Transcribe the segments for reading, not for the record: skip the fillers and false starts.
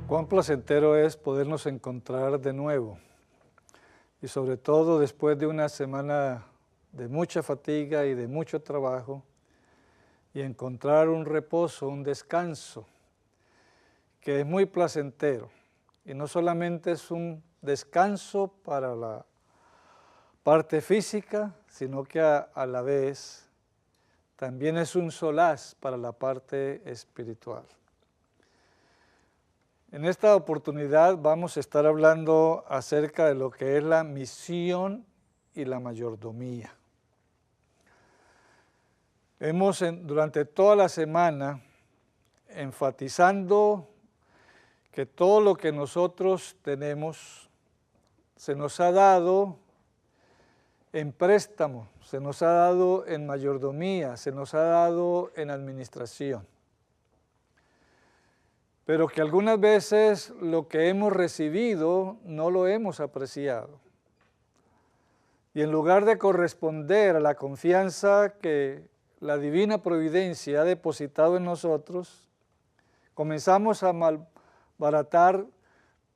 Cuán placentero es podernos encontrar de nuevo y sobre todo después de una semana de mucha fatiga y de mucho trabajo y encontrar un reposo, un descanso que es muy placentero y no solamente es un descanso para la parte física, sino que a la vez también es un solaz para la parte espiritual. En esta oportunidad vamos a estar hablando acerca de lo que es la misión y la mayordomía. Hemos durante toda la semana enfatizando que todo lo que nosotros tenemos se nos ha dado en préstamo, se nos ha dado en mayordomía, se nos ha dado en administración. Pero que algunas veces lo que hemos recibido no lo hemos apreciado. Y en lugar de corresponder a la confianza que la divina providencia ha depositado en nosotros, comenzamos a malbaratar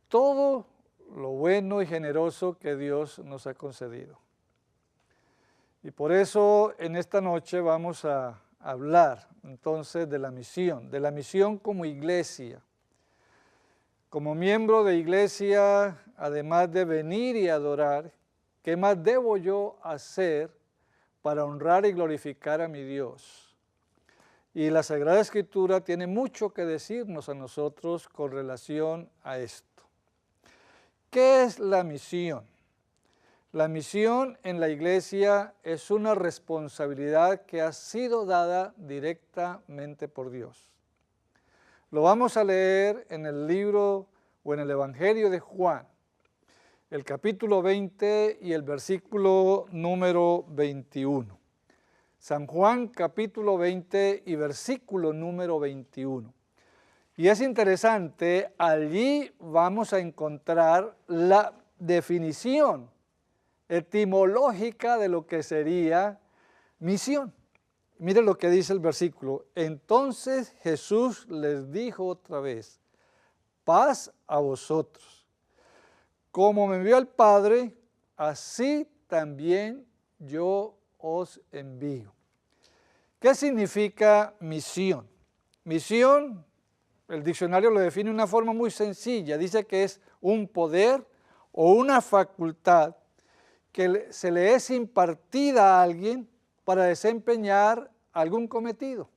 todo lo bueno y generoso que Dios nos ha concedido. Y por eso en esta noche vamos a hablar entonces de la misión como iglesia. Como miembro de iglesia, además de venir y adorar, ¿qué más debo yo hacer para honrar y glorificar a mi Dios? Y la Sagrada Escritura tiene mucho que decirnos a nosotros con relación a esto. ¿Qué es la misión? La misión en la iglesia es una responsabilidad que ha sido dada directamente por Dios. Lo vamos a leer en el libro o en el Evangelio de Juan, el capítulo 20 y el versículo número 21. San Juan capítulo 20 y versículo número 21. Y es interesante, allí vamos a encontrar la definición etimológica de lo que sería misión. Mire lo que dice el versículo. Entonces Jesús les dijo otra vez, paz a vosotros. Como me envió el Padre, así también yo os envío. ¿Qué significa misión? Misión, el diccionario lo define de una forma muy sencilla. Dice que es un poder o una facultad que se le es impartida a alguien para desempeñar algún cometido.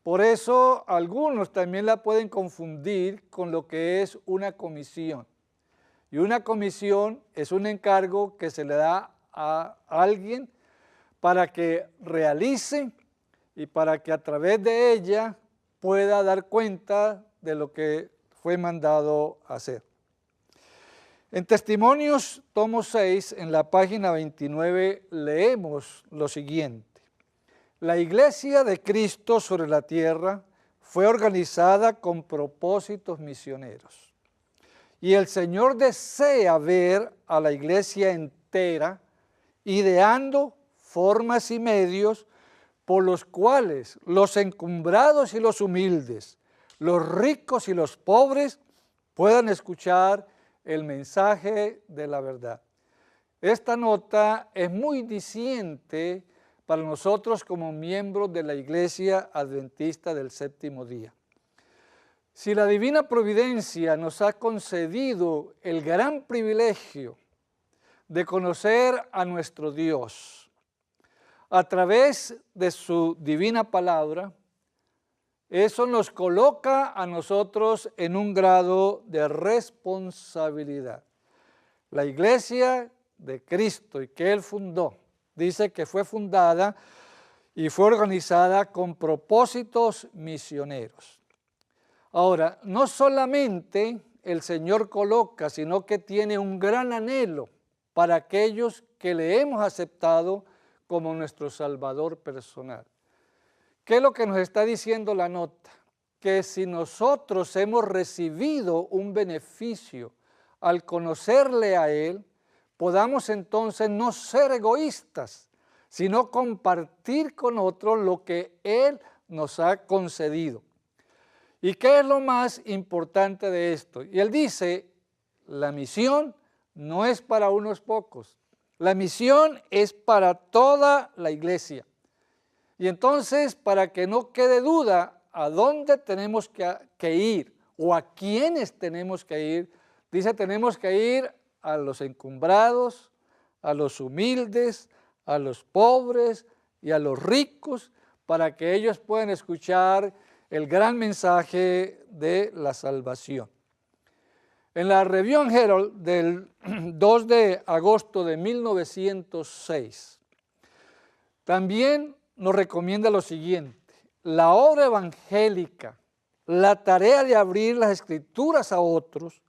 Por eso algunos también la pueden confundir con lo que es una comisión. Y una comisión es un encargo que se le da a alguien para que realice y para que a través de ella pueda dar cuenta de lo que fue mandado a hacer. En Testimonios, tomo 6, en la página 29, leemos lo siguiente. La Iglesia de Cristo sobre la tierra fue organizada con propósitos misioneros. Y el Señor desea ver a la Iglesia entera ideando formas y medios por los cuales los encumbrados y los humildes, los ricos y los pobres puedan escuchar el mensaje de la verdad. Esta nota es muy diciente para nosotros como miembros de la Iglesia Adventista del Séptimo Día. Si la Divina Providencia nos ha concedido el gran privilegio de conocer a nuestro Dios a través de su divina palabra, eso nos coloca a nosotros en un grado de responsabilidad. La Iglesia de Cristo y que Él fundó, dice que fue fundada y fue organizada con propósitos misioneros. Ahora, no solamente el Señor coloca, sino que tiene un gran anhelo para aquellos que le hemos aceptado como nuestro Salvador personal. ¿Qué es lo que nos está diciendo la nota? Que si nosotros hemos recibido un beneficio al conocerle a Él, podamos entonces no ser egoístas, sino compartir con otros lo que Él nos ha concedido. ¿Y qué es lo más importante de esto? Y él dice, la misión no es para unos pocos, la misión es para toda la iglesia. Y entonces, para que no quede duda a dónde tenemos que ir o a quiénes tenemos que ir, dice, tenemos que ir a los encumbrados, a los humildes, a los pobres y a los ricos, para que ellos puedan escuchar el gran mensaje de la salvación. En la Review and Herald del 2 de agosto de 1906, también nos recomienda lo siguiente: la obra evangélica, la tarea de abrir las escrituras a otros,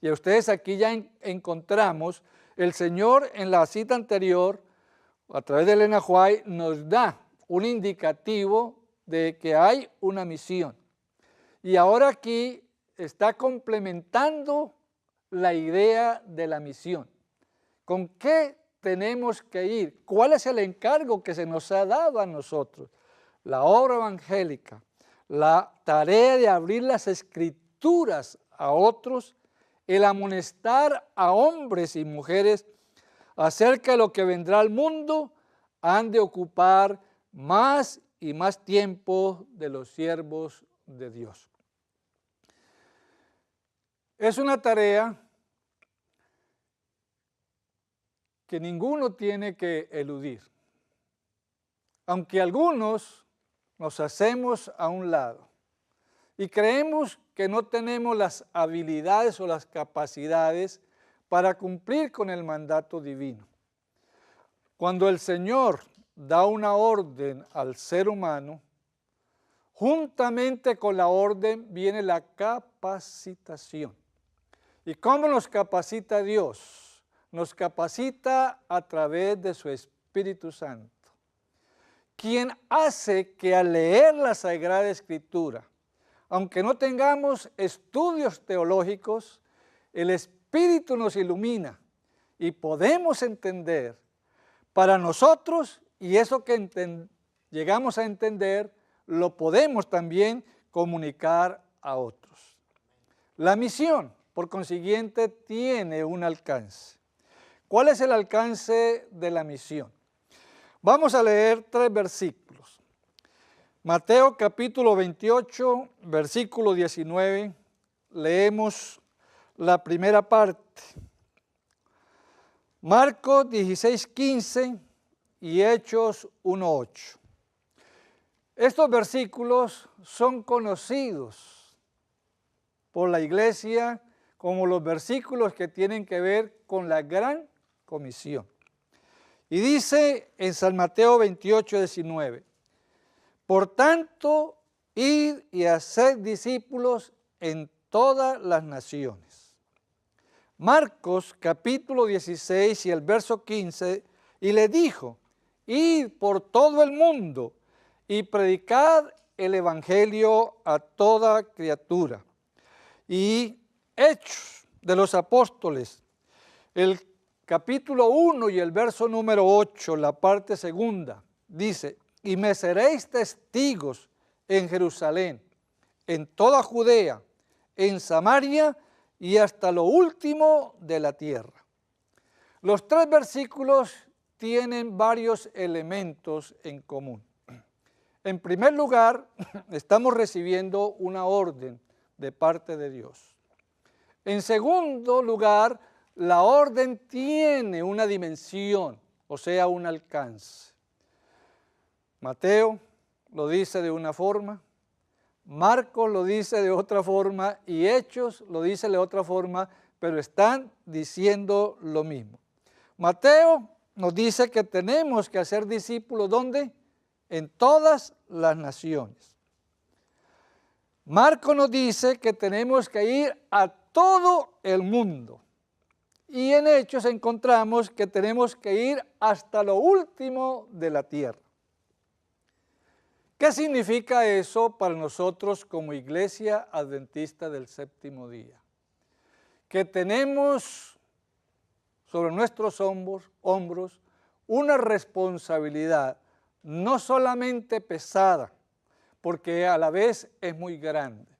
y a ustedes aquí ya encontramos, el Señor en la cita anterior, a través de Elena White, nos da un indicativo de que hay una misión. Y ahora aquí está complementando la idea de la misión. ¿Con qué tenemos que ir? ¿Cuál es el encargo que se nos ha dado a nosotros? La obra evangélica, la tarea de abrir las escrituras a otros, el amonestar a hombres y mujeres acerca de lo que vendrá al mundo, han de ocupar más y más tiempo de los siervos de Dios. Es una tarea que ninguno tiene que eludir, aunque algunos nos hacemos a un lado y creemos que no tenemos las habilidades o las capacidades para cumplir con el mandato divino. Cuando el Señor da una orden al ser humano, juntamente con la orden viene la capacitación. ¿Y cómo nos capacita Dios? Nos capacita a través de su Espíritu Santo, quien hace que al leer la Sagrada Escritura, aunque no tengamos estudios teológicos, el Espíritu nos ilumina y podemos entender para nosotros, y eso que llegamos a entender, lo podemos también comunicar a otros. La misión, por consiguiente, tiene un alcance. ¿Cuál es el alcance de la misión? Vamos a leer 3 versículos. Mateo capítulo 28, versículo 19, leemos la primera parte. Marcos 16, 15 y Hechos 1, 8. Estos versículos son conocidos por la iglesia como los versículos que tienen que ver con la gran comisión. Y dice en San Mateo 28, 19, por tanto, id y haced discípulos en todas las naciones. Marcos capítulo 16 y el verso 15, y le dijo, id por todo el mundo y predicad el evangelio a toda criatura. Y Hechos de los Apóstoles, el capítulo 1 y el verso número 8, la parte segunda, dice, y me seréis testigos en Jerusalén, en toda Judea, en Samaria y hasta lo último de la tierra. Los 3 versículos tienen varios elementos en común. En primer lugar, estamos recibiendo una orden de parte de Dios. En segundo lugar, la orden tiene una dimensión, o sea, un alcance. Mateo lo dice de una forma, Marcos lo dice de otra forma y Hechos lo dice de otra forma, pero están diciendo lo mismo. Mateo nos dice que tenemos que hacer discípulos, ¿dónde? En todas las naciones. Marcos nos dice que tenemos que ir a todo el mundo. Y en Hechos encontramos que tenemos que ir hasta lo último de la tierra. ¿Qué significa eso para nosotros como Iglesia Adventista del Séptimo Día? Que tenemos sobre nuestros hombros una responsabilidad no solamente pesada, porque a la vez es muy grande,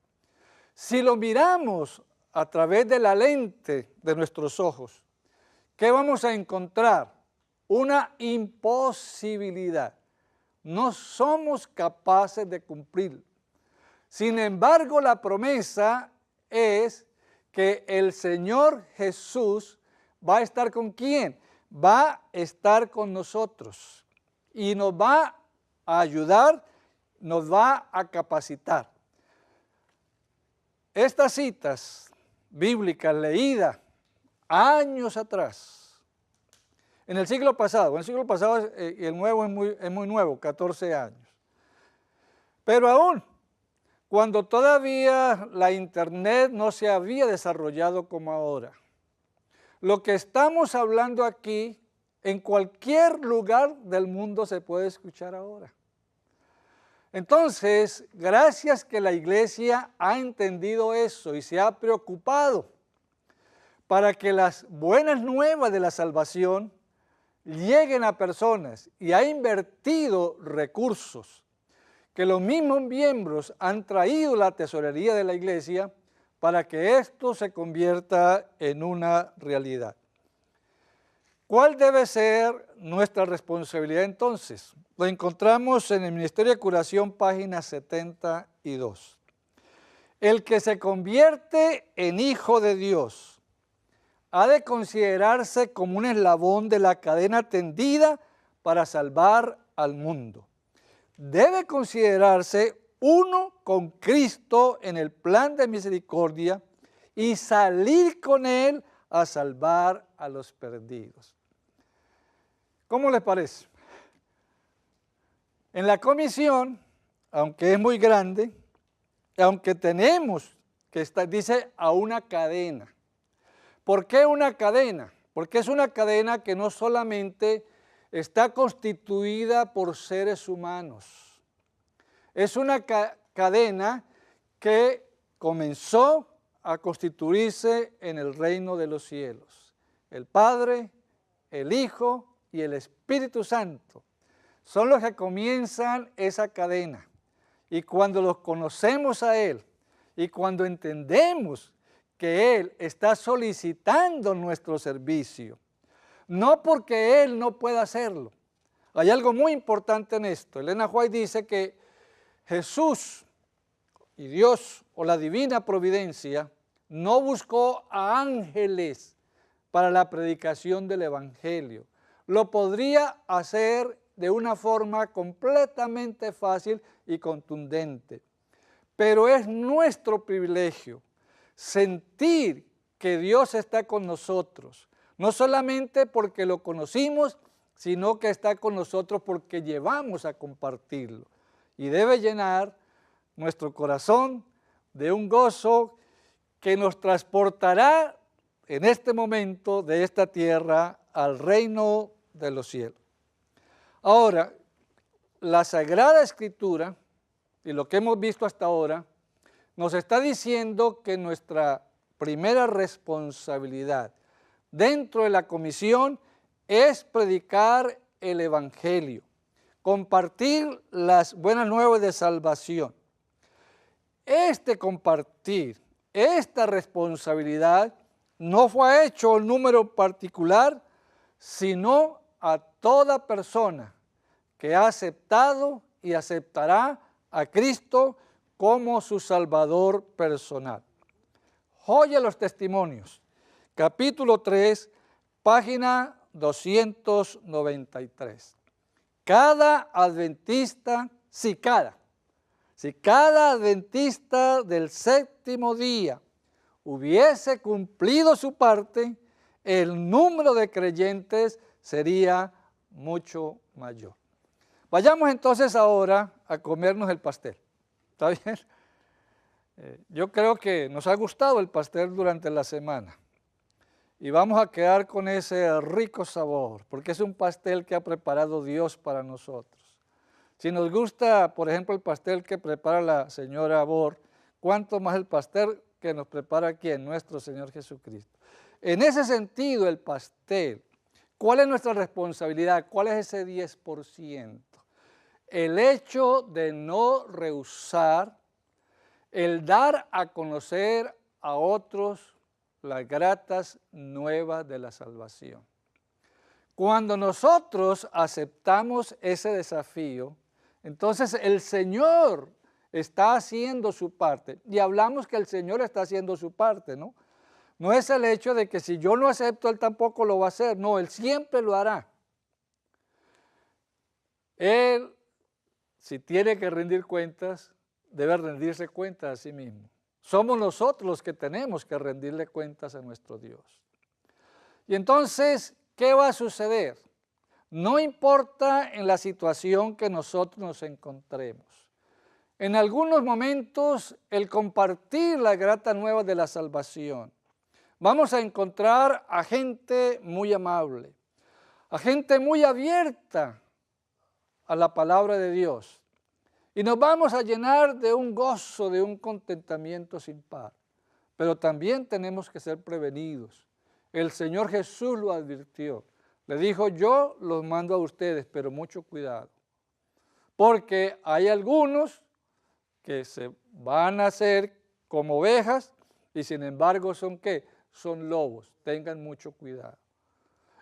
Si lo miramos a través de la lente de nuestros ojos, ¿qué vamos a encontrar? Una imposibilidad. No somos capaces de cumplir. Sin embargo, la promesa es que el Señor Jesús va a estar ¿con quién? Va a estar con nosotros y nos va a ayudar, nos va a capacitar. Estas citas bíblicas leídas años atrás, en el siglo pasado el nuevo es muy nuevo, 14 años, pero aún cuando todavía la internet no se había desarrollado como ahora. Lo que estamos hablando aquí, en cualquier lugar del mundo se puede escuchar ahora. Entonces, gracias que la iglesia ha entendido eso y se ha preocupado para que las buenas nuevas de la salvación lleguen a personas y ha invertido recursos que los mismos miembros han traído a la tesorería de la iglesia para que esto se convierta en una realidad. ¿Cuál debe ser nuestra responsabilidad entonces? Lo encontramos en el Ministerio de Curación, página 72. El que se convierte en hijo de Dios ha de considerarse como un eslabón de la cadena tendida para salvar al mundo. Debe considerarse uno con Cristo en el plan de misericordia y salir con Él a salvar a los perdidos. ¿Cómo les parece? En la comisión, aunque es muy grande, aunque tenemos que estar, dice, a una cadena. ¿Por qué una cadena? Porque es una cadena que no solamente está constituida por seres humanos. Es una cadena que comenzó a constituirse en el reino de los cielos. El Padre, el Hijo y el Espíritu Santo son los que comienzan esa cadena. Y cuando los conocemos a Él y cuando entendemos que Él está solicitando nuestro servicio, no porque Él no pueda hacerlo. Hay algo muy importante en esto. Elena White dice que Jesús y Dios o la divina providencia no buscó a ángeles para la predicación del evangelio. Lo podría hacer de una forma completamente fácil y contundente. Pero es nuestro privilegio sentir que Dios está con nosotros, no solamente porque lo conocimos, sino que está con nosotros porque llevamos a compartirlo. Y debe llenar nuestro corazón de un gozo que nos transportará en este momento de esta tierra al reino de los cielos. Ahora, la Sagrada Escritura, y lo que hemos visto hasta ahora, nos está diciendo que nuestra primera responsabilidad dentro de la comisión es predicar el evangelio, compartir las buenas nuevas de salvación. Este compartir, esta responsabilidad no fue hecho un número particular, sino a toda persona que ha aceptado y aceptará a Cristo como su Salvador personal. Joya los testimonios, capítulo 3, página 293. Cada adventista, si cada adventista del séptimo día hubiese cumplido su parte, el número de creyentes sería mucho mayor. Vayamos entonces ahora a comernos el pastel. ¿Está bien? Yo creo que nos ha gustado el pastel durante la semana y vamos a quedar con ese rico sabor, porque es un pastel que ha preparado Dios para nosotros. Si nos gusta, por ejemplo, el pastel que prepara la señora Abor, ¿cuánto más el pastel que nos prepara ¿quién? Nuestro Señor Jesucristo. En ese sentido, el pastel, ¿cuál es nuestra responsabilidad? ¿Cuál es ese 10%? El hecho de no rehusar el dar a conocer a otros las gratas nuevas de la salvación. Cuando nosotros aceptamos ese desafío, entonces el Señor está haciendo su parte. Y hablamos que el Señor está haciendo su parte, ¿no? No es el hecho de que si yo no acepto, Él tampoco lo va a hacer. No, Él siempre lo hará. Él, si tiene que rendir cuentas, debe rendirse cuentas a sí mismo. Somos nosotros los que tenemos que rendirle cuentas a nuestro Dios. Y entonces, ¿qué va a suceder? No importa en la situación que nosotros nos encontremos. En algunos momentos, el compartir la grata nueva de la salvación, vamos a encontrar a gente muy amable, a gente muy abierta a la palabra de Dios. Y nos vamos a llenar de un gozo, de un contentamiento sin par. Pero también tenemos que ser prevenidos. El Señor Jesús lo advirtió. Le dijo, yo los mando a ustedes, pero mucho cuidado. Porque hay algunos que se van a hacer como ovejas y sin embargo son ¿qué? Son lobos. Tengan mucho cuidado.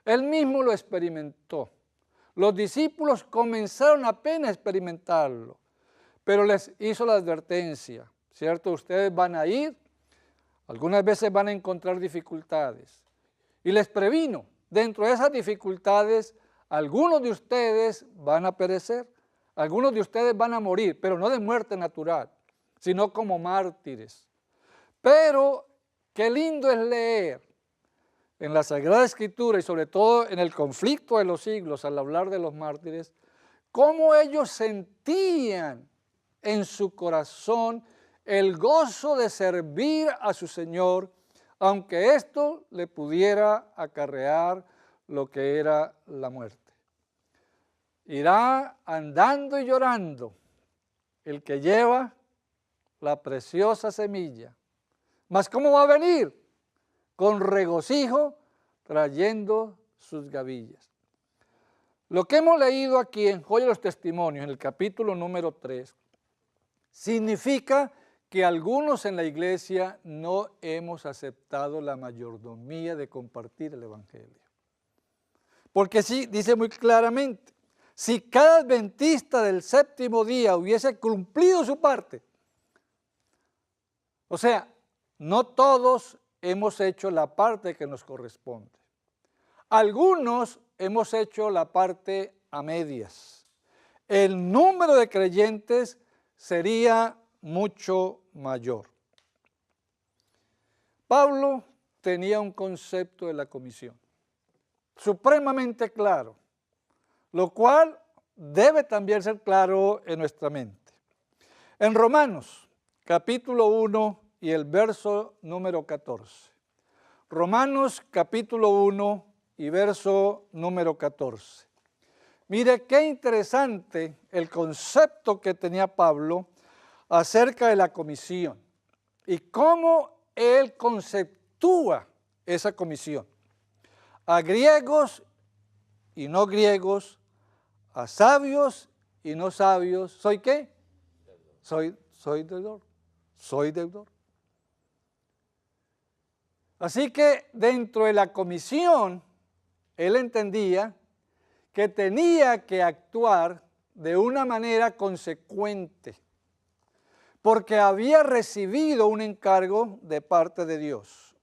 Él mismo lo experimentó. Los discípulos comenzaron apenas a experimentarlo, pero les hizo la advertencia, ¿cierto? Ustedes van a ir, algunas veces van a encontrar dificultades. Y les previno, dentro de esas dificultades, algunos de ustedes van a perecer, algunos de ustedes van a morir, pero no de muerte natural, sino como mártires. Pero qué lindo es leer en la Sagrada Escritura y sobre todo en el conflicto de los siglos, al hablar de los mártires, cómo ellos sentían en su corazón el gozo de servir a su Señor, aunque esto le pudiera acarrear lo que era la muerte. Irá andando y llorando el que lleva la preciosa semilla. Mas ¿cómo va a venir? Con regocijo trayendo sus gavillas. Lo que hemos leído aquí en Joya de los Testimonios, en el capítulo número 3, significa que algunos en la iglesia no hemos aceptado la mayordomía de compartir el Evangelio. Porque sí, dice muy claramente, si cada adventista del séptimo día hubiese cumplido su parte, o sea, no todos hemos hecho la parte que nos corresponde. Algunos hemos hecho la parte a medias. El número de creyentes sería mucho mayor. Pablo tenía un concepto de la comisión supremamente claro, lo cual debe también ser claro en nuestra mente. En Romanos, capítulo 1 y el verso número 14. Romanos, capítulo 1 y verso número 14. Mire qué interesante el concepto que tenía Pablo acerca de la comisión y cómo él conceptúa esa comisión. A griegos y no griegos, a sabios y no sabios, ¿soy qué? Soy deudor, soy deudor. Así que dentro de la comisión, él entendía que tenía que actuar de una manera consecuente, porque había recibido un encargo de parte de Dios.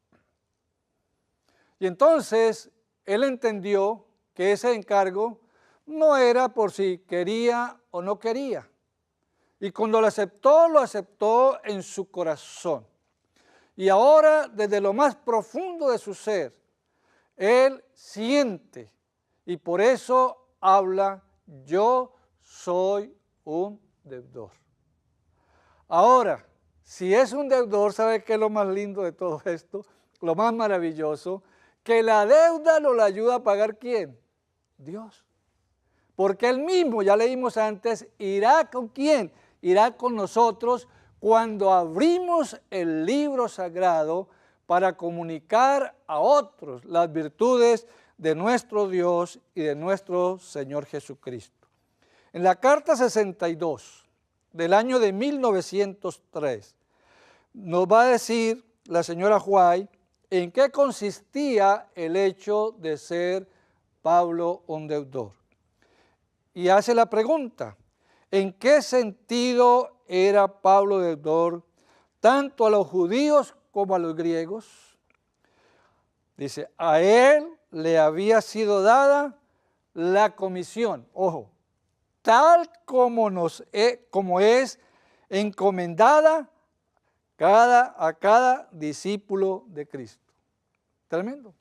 Y entonces él entendió que ese encargo no era por si quería o no quería. Y cuando lo aceptó en su corazón. Y ahora, desde lo más profundo de su ser, él siente y por eso habla, yo soy un deudor. Ahora, si es un deudor, ¿sabe qué es lo más lindo de todo esto? Lo más maravilloso, que la deuda lo la ayuda a pagar ¿quién? Dios. Porque él mismo, ya leímos antes, irá con ¿quién? Irá con nosotros cuando abrimos el libro sagrado para comunicar a otros las virtudes de nuestro Dios y de nuestro Señor Jesucristo. En la carta 62 del año de 1903, nos va a decir la señora White en qué consistía el hecho de ser Pablo un deudor. Y hace la pregunta, ¿en qué sentido era Pablo deudor tanto a los judíos como a los griegos? Dice, a él le había sido dada la comisión, ojo, tal como es encomendada a cada discípulo de Cristo. Tremendo.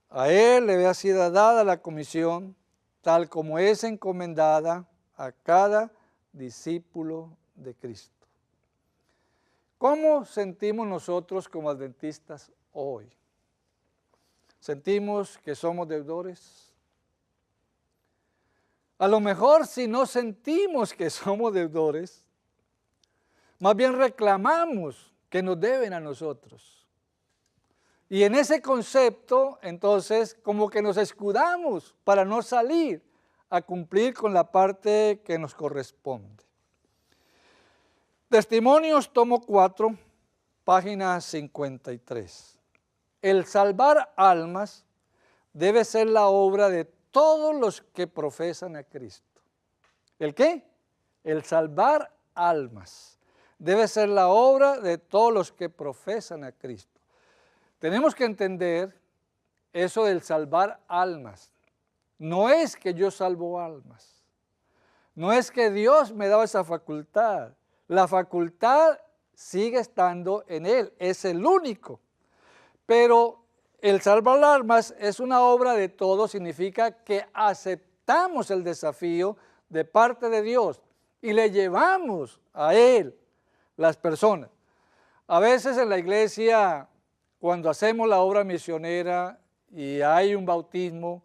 A él le había sido dada la comisión, tal como es encomendada a cada discípulo de Cristo. ¿Cómo sentimos nosotros como adventistas hoy? ¿Sentimos que somos deudores? A lo mejor si no sentimos que somos deudores, más bien reclamamos que nos deben a nosotros. Y en ese concepto, entonces, como que nos escudamos para no salir a cumplir con la parte que nos corresponde. Testimonios, tomo 4, página 53. El salvar almas debe ser la obra de todos los que profesan a Cristo. ¿El qué? El salvar almas debe ser la obra de todos los que profesan a Cristo. Tenemos que entender eso del salvar almas. No es que yo salvo almas. No es que Dios me daba esa facultad. La facultad sigue estando en Él, es el único. Pero el salvar almas es una obra de todos, significa que aceptamos el desafío de parte de Dios y le llevamos a Él las personas. A veces en la iglesia, cuando hacemos la obra misionera y hay un bautismo,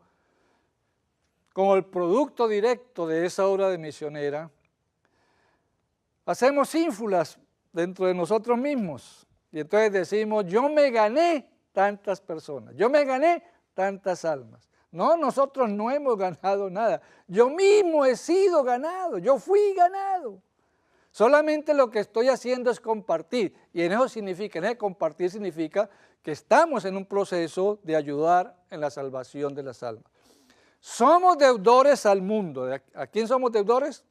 como el producto directo de esa obra de misionera, hacemos ínfulas dentro de nosotros mismos y entonces decimos, yo me gané tantas personas, yo me gané tantas almas. No, nosotros no hemos ganado nada, yo mismo he sido ganado, yo fui ganado. Solamente lo que estoy haciendo es compartir y en eso significa, en ese compartir significa que estamos en un proceso de ayudar en la salvación de las almas. Somos deudores al mundo. ¿A quién somos deudores?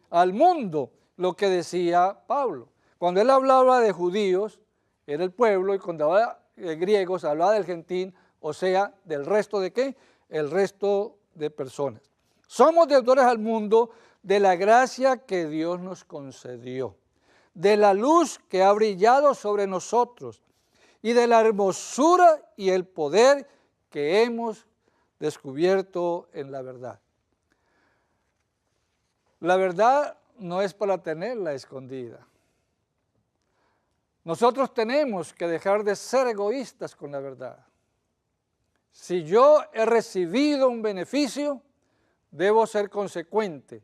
Al mundo. Lo que decía Pablo. Cuando él hablaba de judíos, era el pueblo, y cuando hablaba de griegos, hablaba del gentil, o sea, del resto de ¿qué? El resto de personas. Somos deudores al mundo de la gracia que Dios nos concedió, de la luz que ha brillado sobre nosotros y de la hermosura y el poder que hemos descubierto en la verdad. La verdad no es para tenerla escondida. Nosotros tenemos que dejar de ser egoístas con la verdad. Si yo he recibido un beneficio, debo ser consecuente,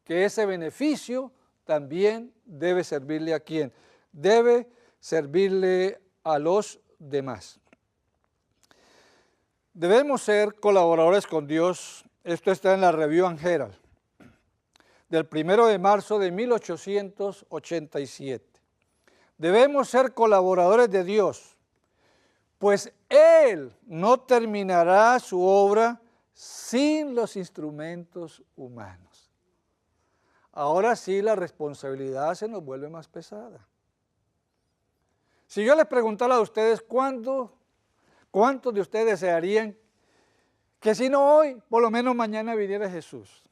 que ese beneficio también debe servirle a quién, debe servirle a los demás. Debemos ser colaboradores con Dios. Esto está en la Review and Herald del 1 de marzo de 1887. Debemos ser colaboradores de Dios, pues Él no terminará su obra sin los instrumentos humanos. Ahora sí la responsabilidad se nos vuelve más pesada. Si yo les preguntara a ustedes ¿cuántos de ustedes desearían que si no hoy, por lo menos mañana viniera Jesús?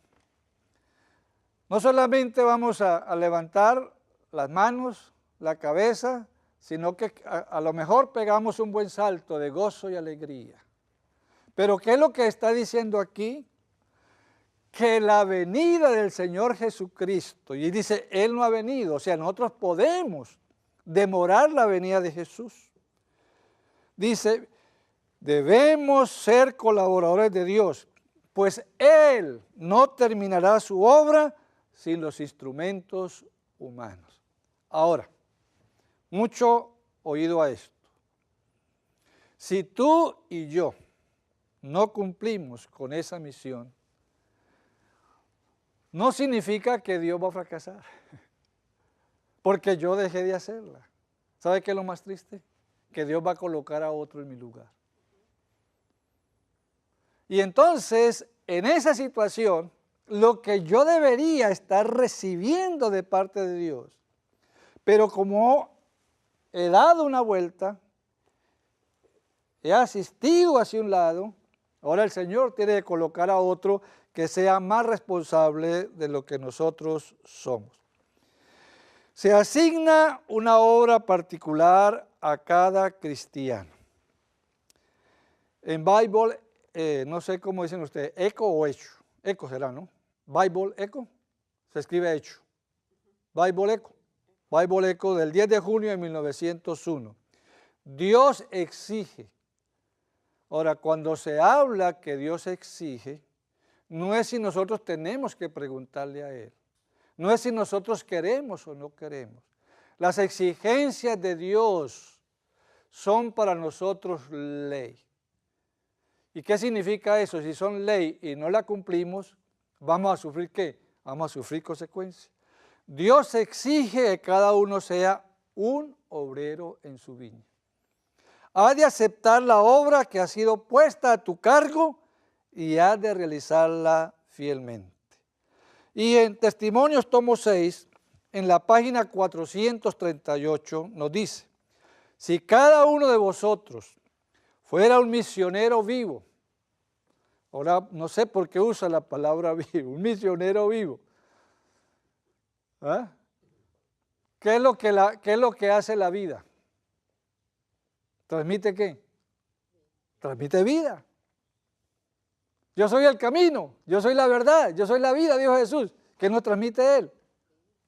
No solamente vamos a levantar las manos, la cabeza, sino que a lo mejor pegamos un buen salto de gozo y alegría. Pero ¿qué es lo que está diciendo aquí? Que la venida del Señor Jesucristo, y dice, Él no ha venido, o sea, nosotros podemos demorar la venida de Jesús. Dice, debemos ser colaboradores de Dios, pues Él no terminará su obra sin los instrumentos humanos. Ahora, mucho oído a esto. Si tú y yo no cumplimos con esa misión, no significa que Dios va a fracasar. porque yo dejé de hacerla. ¿Sabe qué es lo más triste? Que Dios va a colocar a otro en mi lugar. Y entonces, en esa situación, lo que yo debería estar recibiendo de parte de Dios, pero como he dado una vuelta, he asistido hacia un lado, ahora el Señor tiene que colocar a otro que sea más responsable de lo que nosotros somos. Se asigna una obra particular a cada cristiano. En Bible, no sé cómo dicen ustedes, eco o hecho. Eco será, ¿no? Bible eco, se escribe hecho. Bible eco. Bible eco del 10 de junio de 1901. Dios exige. Ahora, cuando se habla que Dios exige, no es si nosotros tenemos que preguntarle a Él. No es si nosotros queremos o no queremos. Las exigencias de Dios son para nosotros ley. ¿Y qué significa eso? Si son ley y no la cumplimos, ¿vamos a sufrir qué? Vamos a sufrir consecuencias. Dios exige que cada uno sea un obrero en su viña. Has de aceptar la obra que ha sido puesta a tu cargo y has de realizarla fielmente. Y en Testimonios, tomo 6, en la página 438, nos dice, si cada uno de vosotros fuera un misionero vivo, ahora no sé por qué usa la palabra vivo, un misionero vivo, ¿ah? ¿Qué es lo que hace la vida? ¿Transmite qué? Transmite vida. Yo soy el camino, yo soy la verdad, yo soy la vida, dijo Jesús. ¿Qué nos transmite Él?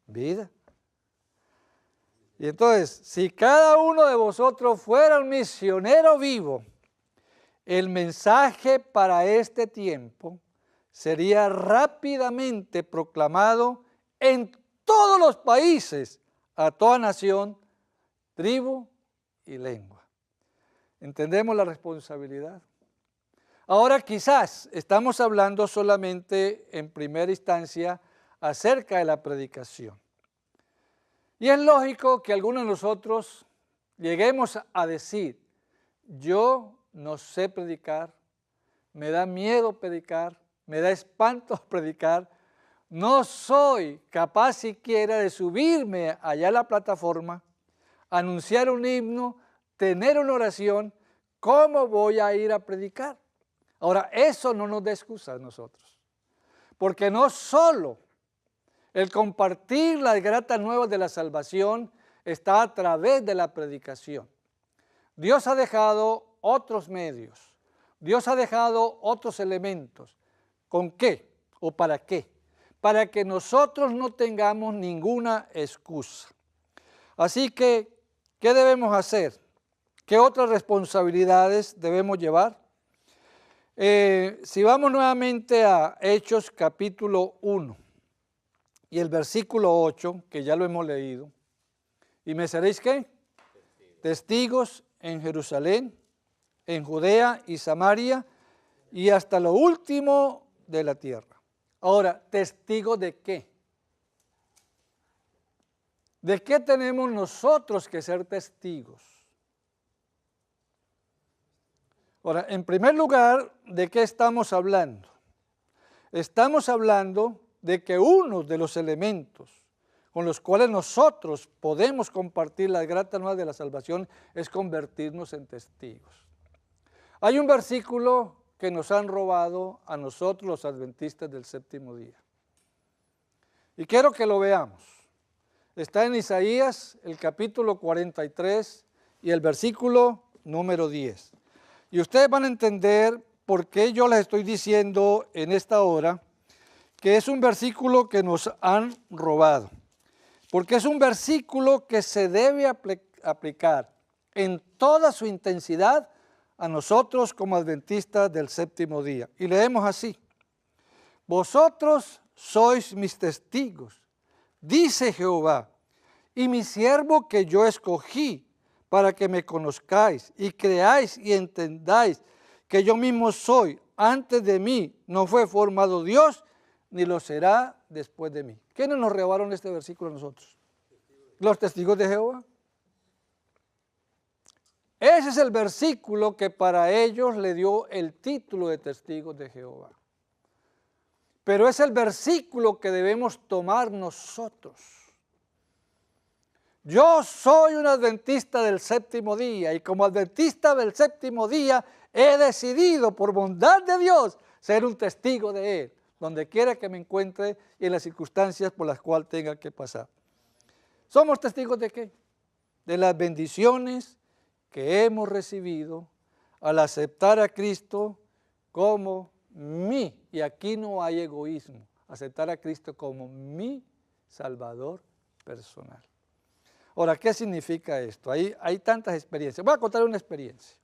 Vida. Y entonces, si cada uno de vosotros fuera un misionero vivo, el mensaje para este tiempo sería rápidamente proclamado en todos los países, a toda nación, tribu y lengua. ¿Entendemos la responsabilidad? Ahora quizás estamos hablando solamente en primera instancia acerca de la predicación. Y es lógico que algunos de nosotros lleguemos a decir, yo no sé predicar, me da miedo predicar, me da espanto predicar, no soy capaz siquiera de subirme allá a la plataforma, anunciar un himno, tener una oración, ¿cómo voy a ir a predicar? Ahora, eso no nos da excusa a nosotros, porque no solo el compartir las gratas nuevas de la salvación está a través de la predicación. Dios ha dejado otros medios, Dios ha dejado otros elementos. ¿Con qué o para qué? Para que nosotros no tengamos ninguna excusa. Así que, ¿qué debemos hacer? ¿Qué otras responsabilidades debemos llevar? Si vamos nuevamente a Hechos capítulo 1 y el versículo 8, que ya lo hemos leído, y me seréis ¿qué? Testigos en Jerusalén, en Judea y Samaria y hasta lo último de la tierra. Ahora, ¿testigos de qué? ¿De qué tenemos nosotros que ser testigos? Ahora, en primer lugar, ¿de qué estamos hablando? Estamos hablando de que uno de los elementos con los cuales nosotros podemos compartir la grata nueva de la salvación es convertirnos en testigos. Hay un versículo que nos han robado a nosotros los adventistas del séptimo día. Y quiero que lo veamos. Está en Isaías, el capítulo 43 y el versículo número 10. Y ustedes van a entender por qué yo les estoy diciendo en esta hora que es un versículo que nos han robado. Porque es un versículo que se debe aplicar en toda su intensidad a nosotros como adventistas del séptimo día. Y leemos así: vosotros sois mis testigos, dice Jehová, y mi siervo que yo escogí, para que me conozcáis y creáis y entendáis que yo mismo soy. Antes de mí no fue formado Dios, ni lo será después de mí. ¿Quiénes nos robaron este versículo a nosotros? los testigos de Jehová. Ese es el versículo que para ellos le dio el título de testigos de Jehová. Pero es el versículo que debemos tomar nosotros. Yo soy un adventista del séptimo día y como adventista del séptimo día he decidido por bondad de Dios ser un testigo de Él, donde quiera que me encuentre y en las circunstancias por las cuales tenga que pasar. ¿Somos testigos de qué? De las bendiciones que hemos recibido al aceptar a Cristo como y aquí no hay egoísmo, aceptar a Cristo como mi Salvador personal. Ahora, ¿qué significa esto? Hay tantas experiencias. Voy a contar una experiencia.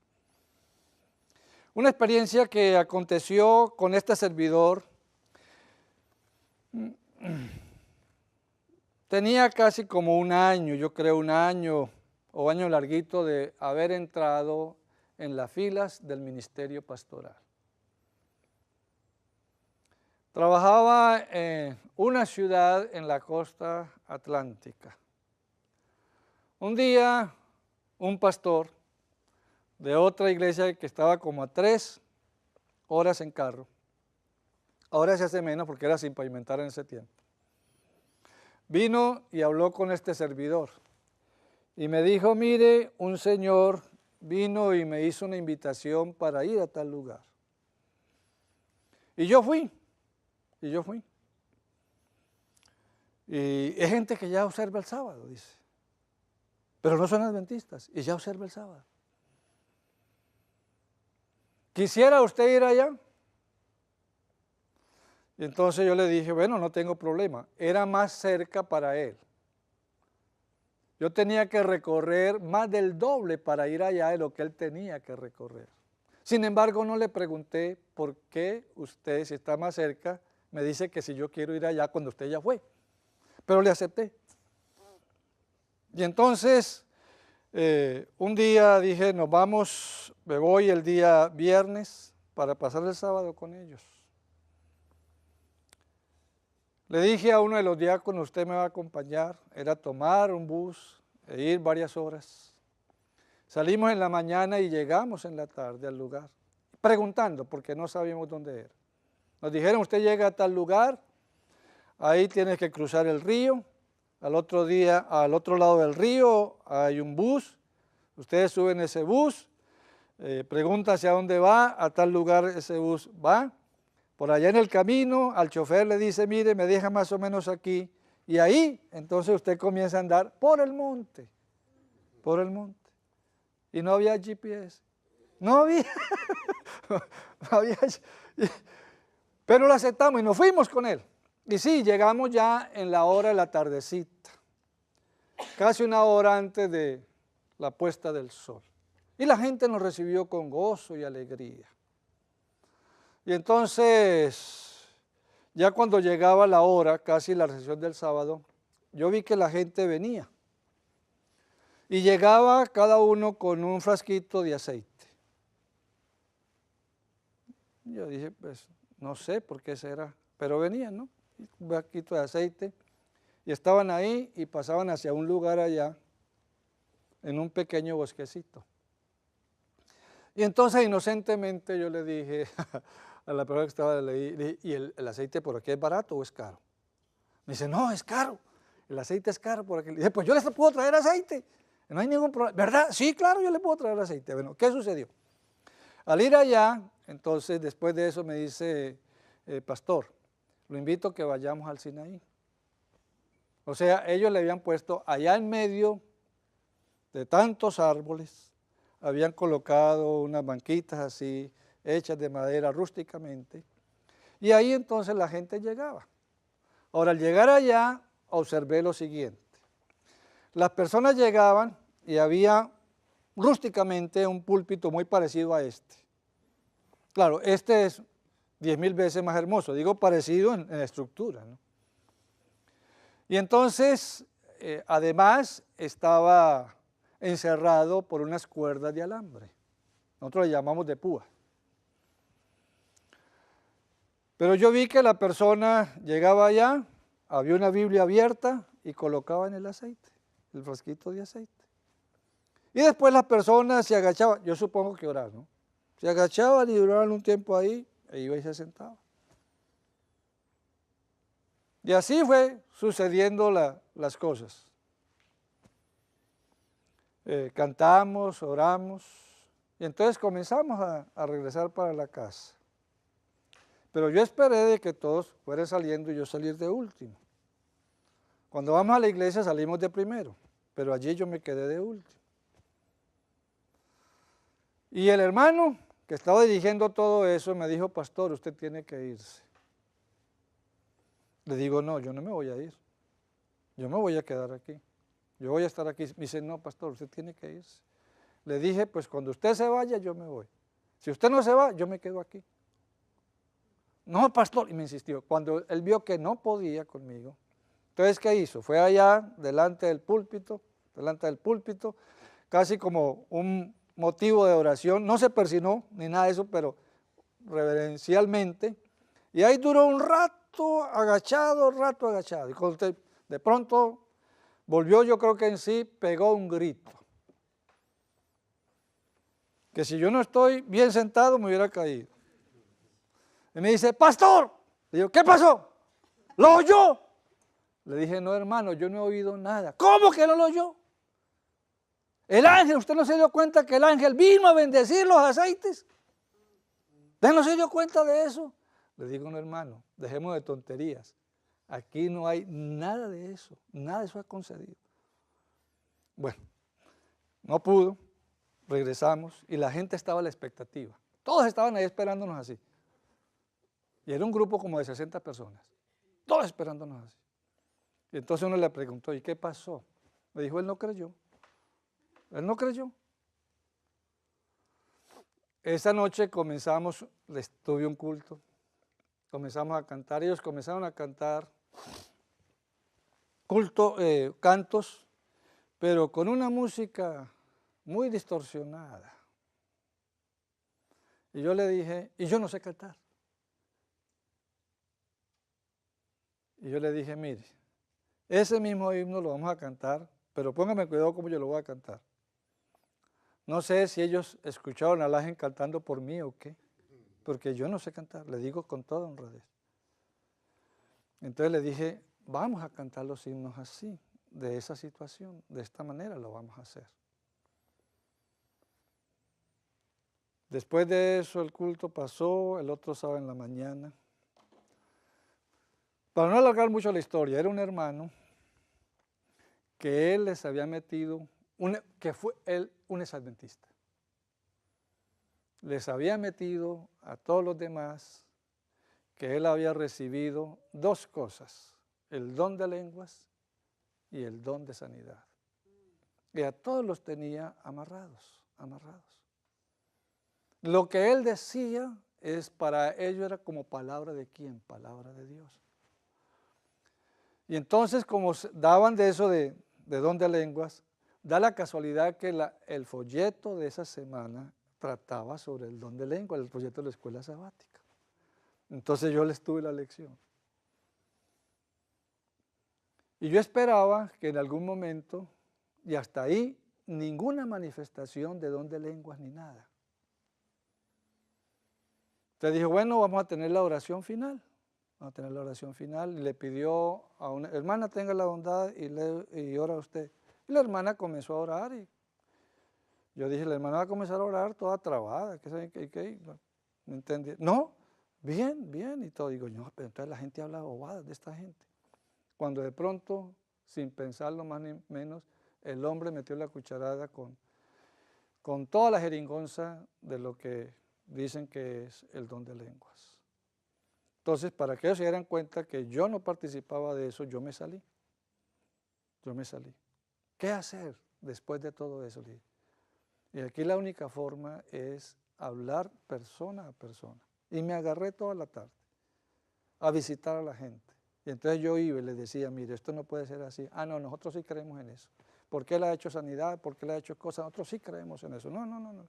Una experiencia que aconteció con este servidor. Tenía casi como un año, yo creo un año o año larguito de haber entrado en las filas del ministerio pastoral. Trabajaba en una ciudad en la costa atlántica. Un día, un pastor de otra iglesia que estaba como a 3 horas en carro, ahora se hace menos porque era sin pavimentar en ese tiempo, vino y habló con este servidor y me dijo, mire, un señor vino y me hizo una invitación para ir a tal lugar. Y yo fui. Y es gente que ya observa el sábado, dice. Pero no son adventistas y ya observa el sábado. ¿Quisiera usted ir allá? Y entonces yo le dije, bueno, no tengo problema. Era más cerca para él. Yo tenía que recorrer más del doble para ir allá de lo que él tenía que recorrer. Sin embargo, no le pregunté por qué usted, si está más cerca, me dice que si yo quiero ir allá cuando usted ya fue. Pero le acepté. Y entonces, un día dije, me voy el día viernes para pasar el sábado con ellos. Le dije a uno de los diáconos, usted me va a acompañar, era tomar un bus e ir varias horas. Salimos en la mañana y llegamos en la tarde al lugar, preguntando porque no sabíamos dónde era. Nos dijeron, usted llega a tal lugar, ahí tienes que cruzar el río, al otro lado del río hay un bus, ustedes suben ese bus, preguntan hacia dónde va, a tal lugar ese bus va. Por allá en el camino, al chofer le dice, mire, me deja más o menos aquí. Y ahí, entonces usted comienza a andar por el monte. Y no había GPS. No había. No había. Pero lo aceptamos y nos fuimos con él. Y sí, llegamos ya en la hora de la tardecita. Casi una hora antes de la puesta del sol. Y la gente nos recibió con gozo y alegría. Y entonces, ya cuando llegaba la hora, casi la recepción del sábado, yo vi que la gente venía. Y llegaba cada uno con un frasquito de aceite. Yo dije, pues, no sé por qué será, pero venían, ¿no? Un frasquito de aceite. Y estaban ahí y pasaban hacia un lugar allá, en un pequeño bosquecito. Y entonces, inocentemente, yo le dije a la persona que estaba ahí, ¿y el aceite por aquí es barato o es caro? Me dice, no, es caro, el aceite es caro por aquí. Le dije, pues yo les puedo traer aceite, no hay ningún problema. ¿Verdad? Sí, claro, yo le puedo traer aceite. Bueno, ¿qué sucedió? Al ir allá, entonces, después de eso me dice, pastor, lo invito a que vayamos al Sinaí. O sea, ellos le habían puesto allá en medio de tantos árboles, habían colocado unas banquitas así, hechas de madera rústicamente, y ahí entonces la gente llegaba. Ahora, al llegar allá, observé lo siguiente. Las personas llegaban y había rústicamente un púlpito muy parecido a este. Claro, este es 10,000 veces más hermoso, digo parecido en estructura, ¿no? Y entonces, además, estaba encerrado por unas cuerdas de alambre. Nosotros le llamamos de púa. Pero yo vi que la persona llegaba allá, había una Biblia abierta y colocaba en el aceite. el frasquito de aceite. Y después las personas se agachaban, yo supongo que oraban, ¿no? Se agachaban y duraban un tiempo ahí, e iba y se sentaba. Y así fue sucediendo las cosas. Cantamos, oramos, y entonces comenzamos a regresar para la casa. Pero yo esperé de que todos fueran saliendo y yo salir de último. Cuando vamos a la iglesia salimos de primero, pero allí yo me quedé de último. Y el hermano que estaba dirigiendo todo eso me dijo, pastor, usted tiene que irse. Le digo, no, yo no me voy a ir, yo me voy a quedar aquí, yo voy a estar aquí. Me dice, no, pastor, usted tiene que irse. Le dije, pues cuando usted se vaya, yo me voy. Si usted no se va, yo me quedo aquí. No, pastor, y me insistió. Cuando él vio que no podía conmigo, entonces, ¿qué hizo? Fue allá, delante del púlpito, casi como un motivo de oración. No se persinó ni nada de eso, pero reverencialmente. Y ahí duró un rato agachado. Y cuando de pronto volvió, yo creo que en sí, pegó un grito. Que si yo no estoy bien sentado, me hubiera caído. Y me dice, pastor. Le digo, ¿qué pasó? ¿Lo oyó? Le dije, no, hermano, yo no he oído nada. ¿Cómo que no lo oyó? El ángel, ¿usted no se dio cuenta que el ángel vino a bendecir los aceites? ¿Usted no se dio cuenta de eso? Le digo, no, hermano, dejemos de tonterías. Aquí no hay nada de eso ha concedido. Bueno, no pudo, regresamos y la gente estaba a la expectativa. Todos estaban ahí esperándonos así. Y era un grupo como de 60 personas, todos esperándonos así. Y entonces uno le preguntó, ¿y qué pasó? Me dijo, él no creyó. Él no creyó. Esa noche comenzamos, les tuve un culto, comenzamos a cantar, ellos comenzaron a cantar cantos, pero con una música muy distorsionada. Y yo le dije, y yo no sé cantar. Y yo le dije, mire, ese mismo himno lo vamos a cantar, pero póngame cuidado cómo yo lo voy a cantar. No sé si ellos escucharon a la gente cantando por mí o qué, porque yo no sé cantar, le digo con toda honradez. Entonces le dije, vamos a cantar los himnos así, de esa situación, de esta manera lo vamos a hacer. Después de eso el culto pasó, el otro sábado en la mañana. Para no alargar mucho la historia, era un hermano que él les había metido, que fue él un exadventista. Les había metido a todos los demás que él había recibido dos cosas, el don de lenguas y el don de sanidad. Y a todos los tenía amarrados. Lo que él decía para ellos era como palabra de quién, palabra de Dios. Y entonces como daban de eso de don de lenguas, da la casualidad que el folleto de esa semana trataba sobre el don de lengua, el folleto de la escuela sabática. Entonces yo les tuve la lección. Y yo esperaba que en algún momento, y hasta ahí, ninguna manifestación de don de lenguas ni nada. Entonces dijo, bueno, vamos a tener la oración final. Vamos a tener la oración final. Y le pidió a una hermana, tenga la bondad y ora usted. Y la hermana comenzó a orar y yo dije, la hermana va a comenzar a orar toda trabada. ¿Qué? No entendí. No, bien y todo. Digo, no, pero entonces la gente habla bobadas de esta gente. Cuando de pronto, sin pensarlo más ni menos, el hombre metió la cucharada con toda la jeringonza de lo que dicen que es el don de lenguas. Entonces, para que ellos se dieran cuenta que yo no participaba de eso, yo me salí. ¿Qué hacer después de todo eso? Y aquí la única forma es hablar persona a persona. Y me agarré toda la tarde a visitar a la gente. Y entonces yo iba y les decía, mire, esto no puede ser así. Ah, no, nosotros sí creemos en eso. ¿Por qué él ha hecho sanidad? ¿Por qué él ha hecho cosas? Nosotros sí creemos en eso. No.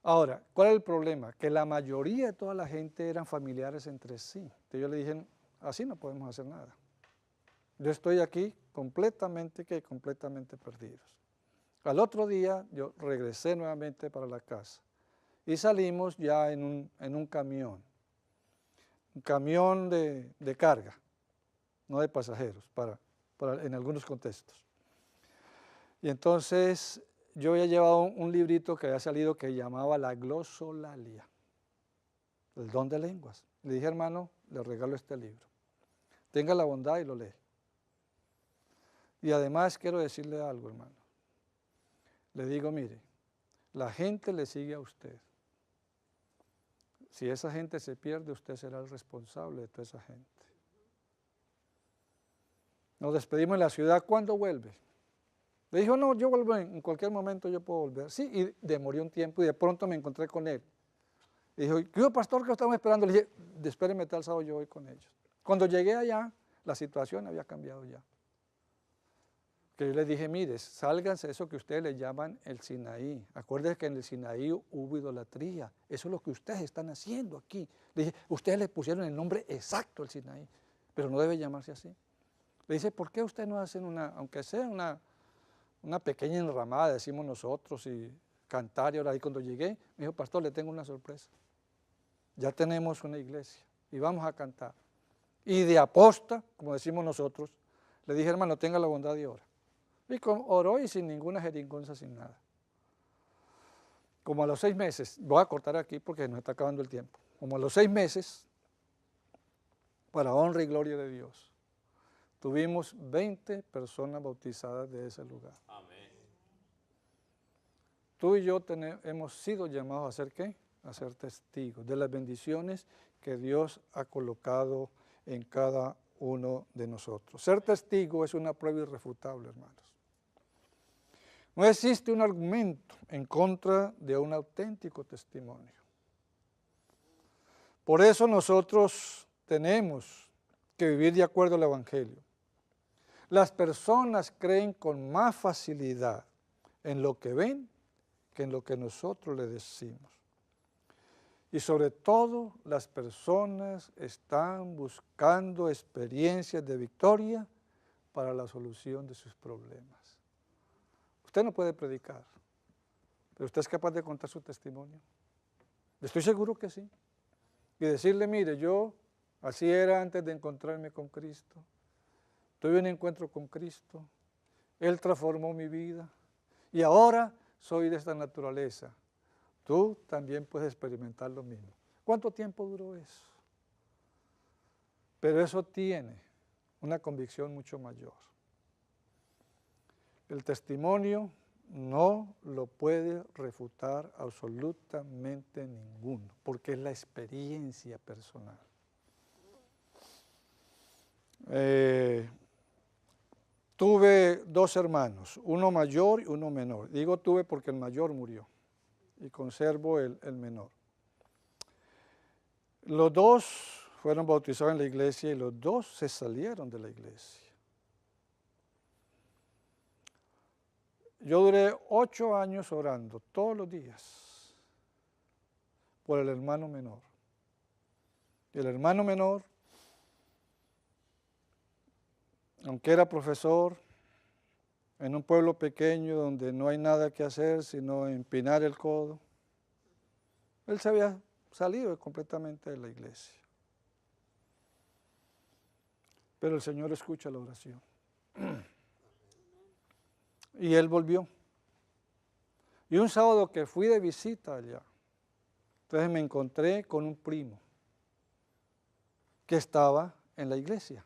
Ahora, ¿cuál es el problema? Que la mayoría de toda la gente eran familiares entre sí. Entonces yo le dije, así no podemos hacer nada. Yo estoy aquí completamente perdidos. Al otro día yo regresé nuevamente para la casa y salimos ya en un camión de carga, no de pasajeros, en algunos contextos. Y entonces yo había llevado un librito que había salido que llamaba La Glosolalia, el don de lenguas. Le dije, hermano, le regalo este libro. Tenga la bondad y lo lee. Y además quiero decirle algo, hermano. Le digo, mire, la gente le sigue a usted. Si esa gente se pierde, usted será el responsable de toda esa gente. Nos despedimos en la ciudad. ¿Cuándo vuelve? Le dijo, no, yo vuelvo en cualquier momento, yo puedo volver. Sí, y demoré un tiempo y de pronto me encontré con él. Y dijo, ¿qué pastor que estamos esperando? Le dije, espéreme tal sábado, yo voy con ellos. Cuando llegué allá, la situación había cambiado ya. Que yo les dije, mire, sálganse de eso que ustedes le llaman el Sinaí. Acuérdense que en el Sinaí hubo idolatría. Eso es lo que ustedes están haciendo aquí. Le dije, ustedes le pusieron el nombre exacto al Sinaí, pero no debe llamarse así. Le dice, ¿por qué ustedes no hacen aunque sea una pequeña enramada, decimos nosotros, y cantar? Y ahora ahí cuando llegué, me dijo, pastor, le tengo una sorpresa. Ya tenemos una iglesia y vamos a cantar. Y de aposta, como decimos nosotros, le dije, hermano, tenga la bondad y ora. Y oró y sin ninguna jeringonza, sin nada. Como a los 6 meses, voy a cortar aquí porque nos está acabando el tiempo. Como a los 6 meses, para honra y gloria de Dios, tuvimos 20 personas bautizadas de ese lugar. Amén. Tú y yo hemos sido llamados a ser ¿qué? A ser testigos de las bendiciones que Dios ha colocado en cada uno de nosotros. Ser testigo es una prueba irrefutable, hermanos. No existe un argumento en contra de un auténtico testimonio. Por eso nosotros tenemos que vivir de acuerdo al Evangelio. Las personas creen con más facilidad en lo que ven que en lo que nosotros les decimos. Y sobre todo, las personas están buscando experiencias de victoria para la solución de sus problemas. Usted no puede predicar, pero usted es capaz de contar su testimonio. Estoy seguro que sí. Y decirle, mire, yo así era antes de encontrarme con Cristo. Tuve un encuentro con Cristo. Él transformó mi vida. Y ahora soy de esta naturaleza. Tú también puedes experimentar lo mismo. ¿Cuánto tiempo duró eso? Pero eso tiene una convicción mucho mayor. El testimonio no lo puede refutar absolutamente ninguno, porque es la experiencia personal. Tuve 2 hermanos, uno mayor y uno menor. Digo tuve porque el mayor murió y conservo el menor. Los 2 fueron bautizados en la iglesia y los 2 se salieron de la iglesia. Yo duré 8 años orando todos los días por el hermano menor. Y el hermano menor, aunque era profesor en un pueblo pequeño donde no hay nada que hacer sino empinar el codo, él se había salido completamente de la iglesia. Pero el Señor escucha la oración. Y él volvió. Y un sábado que fui de visita allá, entonces me encontré con un primo que estaba en la iglesia.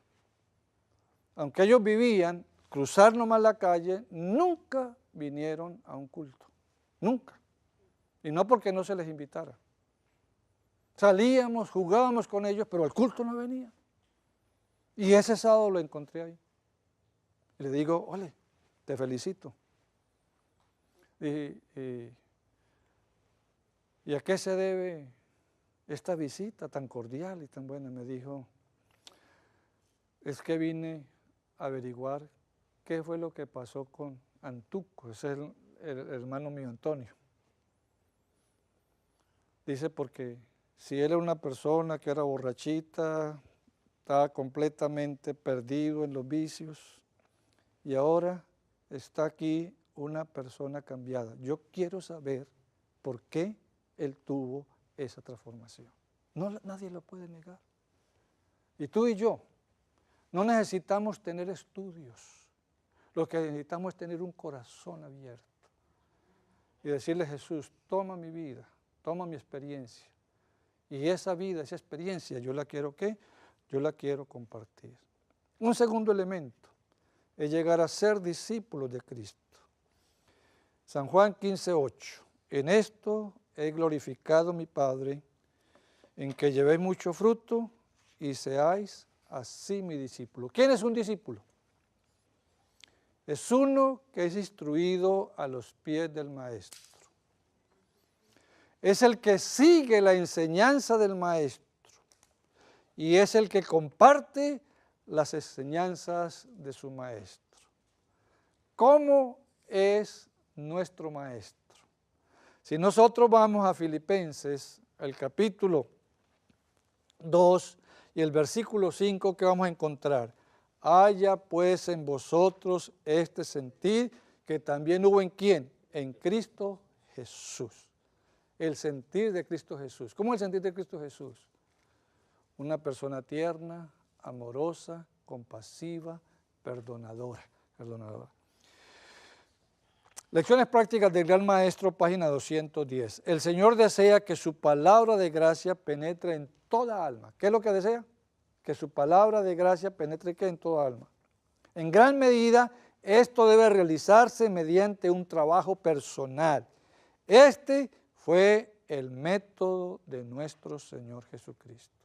Aunque ellos vivían, cruzar nomás la calle, nunca vinieron a un culto. Nunca. Y no porque no se les invitara. Salíamos, jugábamos con ellos, pero al culto no venía. Y ese sábado lo encontré ahí. Y le digo, ole, te felicito. ¿Y a qué se debe esta visita tan cordial y tan buena? Me dijo, es que vine a averiguar qué fue lo que pasó con Antuco, ese es el hermano mío Antonio. Dice porque si él era una persona que era borrachita, está completamente perdido en los vicios y ahora está aquí una persona cambiada. Yo quiero saber por qué él tuvo esa transformación. No, nadie lo puede negar. Y tú y yo no necesitamos tener estudios. Lo que necesitamos es tener un corazón abierto y decirle a Jesús, toma mi vida, toma mi experiencia. Y esa vida, esa experiencia, yo la quiero ¿qué? Yo la quiero compartir. Un segundo elemento es llegar a ser discípulos de Cristo. San Juan 15:8. En esto he glorificado a mi Padre, en que llevéis mucho fruto y seáis así mi discípulo. ¿Quién es un discípulo? Es uno que es instruido a los pies del Maestro. Es el que sigue la enseñanza del Maestro y es el que comparte las enseñanzas de su Maestro. ¿Cómo es nuestro Maestro? Si nosotros vamos a Filipenses, el capítulo 2 y el versículo 5, ¿qué vamos a encontrar? Haya pues en vosotros este sentir que también hubo en ¿quién? En Cristo Jesús. El sentir de Cristo Jesús. ¿Cómo es el sentir de Cristo Jesús? Una persona tierna, amorosa, compasiva, perdonadora. Lecciones prácticas del Gran Maestro, página 210. El Señor desea que su palabra de gracia penetre en toda alma. ¿Qué es lo que desea? Que su palabra de gracia penetre ¿qué? En toda alma. En gran medida, esto debe realizarse mediante un trabajo personal. Este fue el método de nuestro Señor Jesucristo.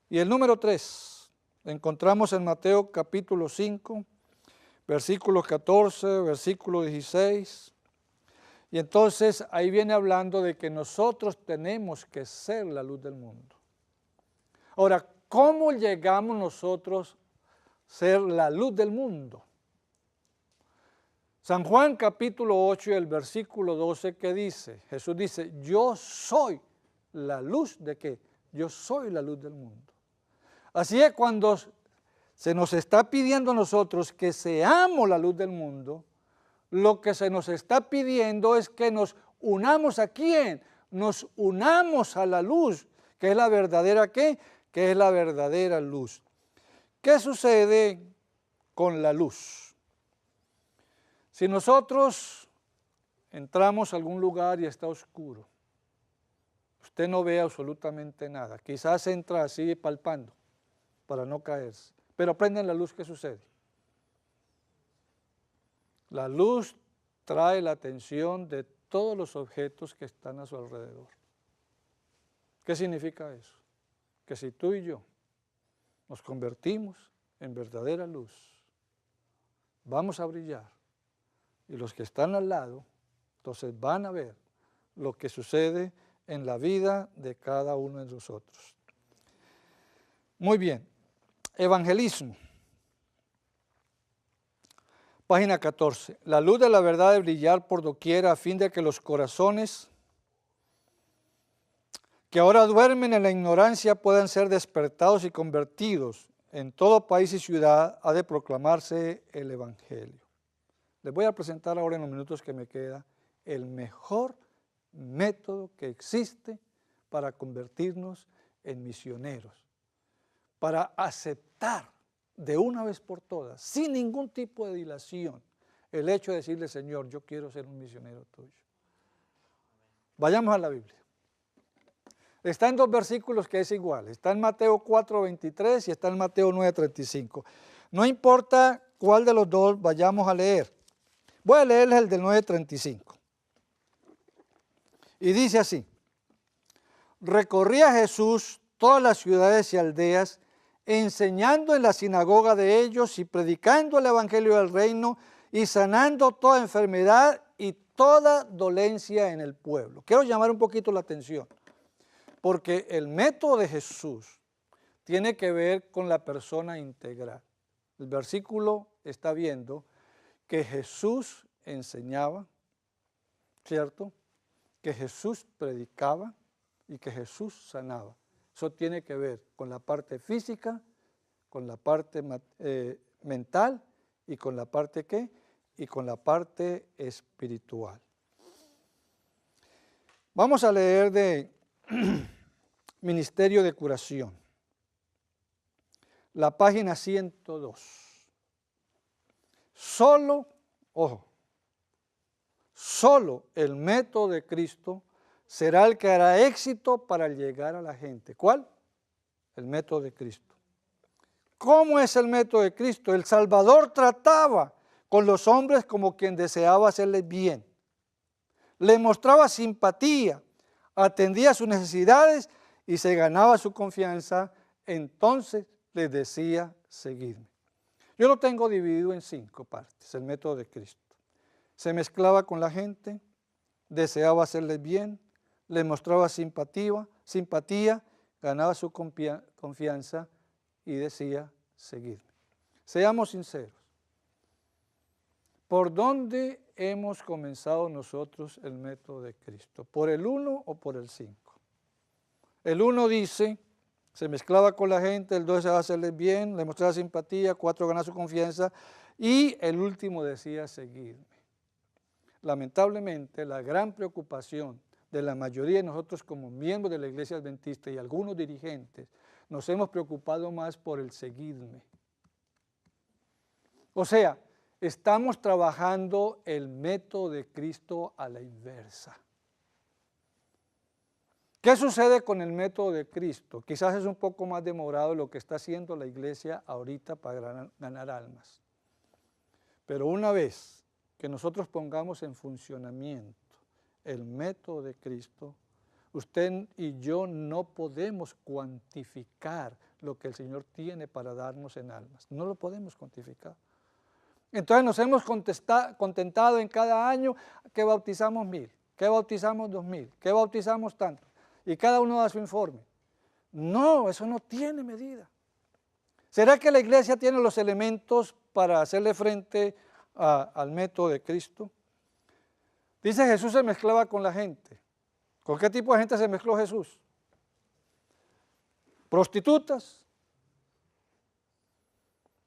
Y el número 3, lo encontramos en Mateo capítulo 5, versículo 14, versículo 16. Y entonces ahí viene hablando de que nosotros tenemos que ser la luz del mundo. Ahora, ¿cómo llegamos nosotros a ser la luz del mundo? San Juan capítulo 8 y el versículo 12, ¿qué dice? Jesús dice, yo soy la luz de ¿qué? Yo soy la luz del mundo. Así es cuando se nos está pidiendo a nosotros que seamos la luz del mundo, lo que se nos está pidiendo es que nos unamos ¿a quién? Nos unamos a la luz, que es la verdadera ¿qué? Que es la verdadera luz. ¿Qué sucede con la luz? Si nosotros entramos a algún lugar y está oscuro, usted no ve absolutamente nada, quizás entra así palpando para no caerse, pero prenden la luz, ¿qué sucede? La luz trae la atención de todos los objetos que están a su alrededor. ¿Qué significa eso? Que si tú y yo nos convertimos en verdadera luz, vamos a brillar. Y los que están al lado, entonces van a ver lo que sucede en la vida de cada uno de nosotros. Muy bien, evangelismo. Página 14. La luz de la verdad debe brillar por doquiera a fin de que los corazones que ahora duermen en la ignorancia puedan ser despertados y convertidos. En todo país y ciudad ha de proclamarse el evangelio. Les voy a presentar ahora en los minutos que me queda el mejor método que existe para convertirnos en misioneros, para aceptar de una vez por todas, sin ningún tipo de dilación, el hecho de decirle, Señor, yo quiero ser un misionero tuyo. Vayamos a la Biblia. Está en dos versículos que es igual, está en Mateo 4:23 y está en Mateo 9:35. No importa cuál de los dos vayamos a leer. Voy a leerles el del 9:35. Y dice así, recorría Jesús todas las ciudades y aldeas, enseñando en la sinagoga de ellos y predicando el evangelio del reino y sanando toda enfermedad y toda dolencia en el pueblo. Quiero llamar un poquito la atención, porque el método de Jesús tiene que ver con la persona integral. El versículo está viendo que Jesús enseñaba, ¿cierto? Que Jesús predicaba y que Jesús sanaba. Eso tiene que ver con la parte física, con la parte mental y con la parte ¿qué? Y con la parte espiritual. Vamos a leer de Ministerio de Curación, la página 102. Solo, ojo, solo el método de Cristo será el que hará éxito para llegar a la gente. ¿Cuál? El método de Cristo. ¿Cómo es el método de Cristo? El Salvador trataba con los hombres como quien deseaba hacerles bien. Le mostraba simpatía, atendía sus necesidades y se ganaba su confianza. Entonces les decía, seguidme. Yo lo tengo dividido en 5 partes, el método de Cristo. Se mezclaba con la gente, deseaba hacerles bien, le mostraba simpatía, ganaba su confianza y decía, seguidme. Seamos sinceros. ¿Por dónde hemos comenzado nosotros el método de Cristo? ¿Por el 1 o por el 5? El 1 dice, se mezclaba con la gente, el 2 deseaba hacerles bien, le mostraba simpatía, 4 ganaba su confianza y el último decía, seguidme. Lamentablemente, la gran preocupación de la mayoría de nosotros como miembros de la Iglesia Adventista y algunos dirigentes, nos hemos preocupado más por el seguidme. O sea, estamos trabajando el método de Cristo a la inversa. ¿Qué sucede con el método de Cristo? Quizás es un poco más demorado lo que está haciendo la iglesia ahorita para ganar almas. Pero una vez que nosotros pongamos en funcionamiento el método de Cristo, usted y yo no podemos cuantificar lo que el Señor tiene para darnos en almas. No lo podemos cuantificar. Entonces nos hemos contentado en cada año que bautizamos 1000, que bautizamos 2000, que bautizamos tanto. Y cada uno da su informe. No, eso no tiene medida. ¿Será que la iglesia tiene los elementos para hacerle frente al método de Cristo? Dice Jesús se mezclaba con la gente. ¿Con qué tipo de gente se mezcló Jesús? Prostitutas,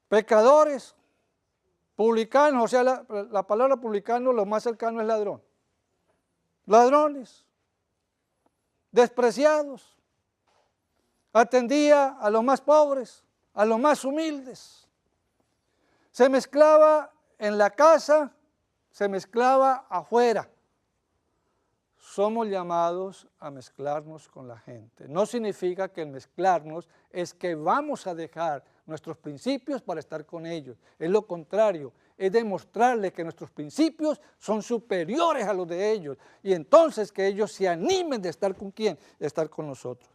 pecadores, publicanos, o sea, la palabra publicano lo más cercano es ladrón. Ladrones, despreciados, atendía a los más pobres, a los más humildes. Se mezclaba en la casa, se mezclaba afuera. Somos llamados a mezclarnos con la gente. No significa que el mezclarnos es que vamos a dejar nuestros principios para estar con ellos. Es lo contrario, es demostrarles que nuestros principios son superiores a los de ellos. Y entonces que ellos se animen de estar con quién, de estar con nosotros.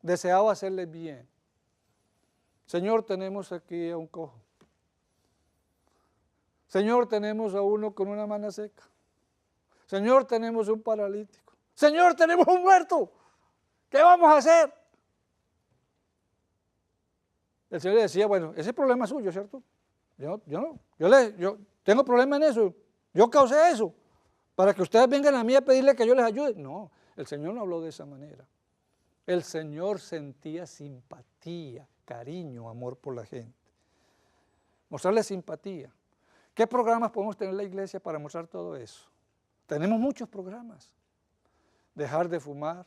Deseaba hacerles bien. Señor, tenemos aquí a un cojo. Señor, tenemos a uno con una mano seca. Señor, tenemos un paralítico. Señor, tenemos un muerto. ¿Qué vamos a hacer? El Señor le decía, bueno, ese problema es suyo, ¿cierto? Yo tengo problema en eso. Yo causé eso. Para que ustedes vengan a mí a pedirle que yo les ayude. No, el Señor no habló de esa manera. El Señor sentía simpatía, cariño, amor por la gente. Mostrarle simpatía. ¿Qué programas podemos tener en la iglesia para mostrar todo eso? Tenemos muchos programas. Dejar de fumar,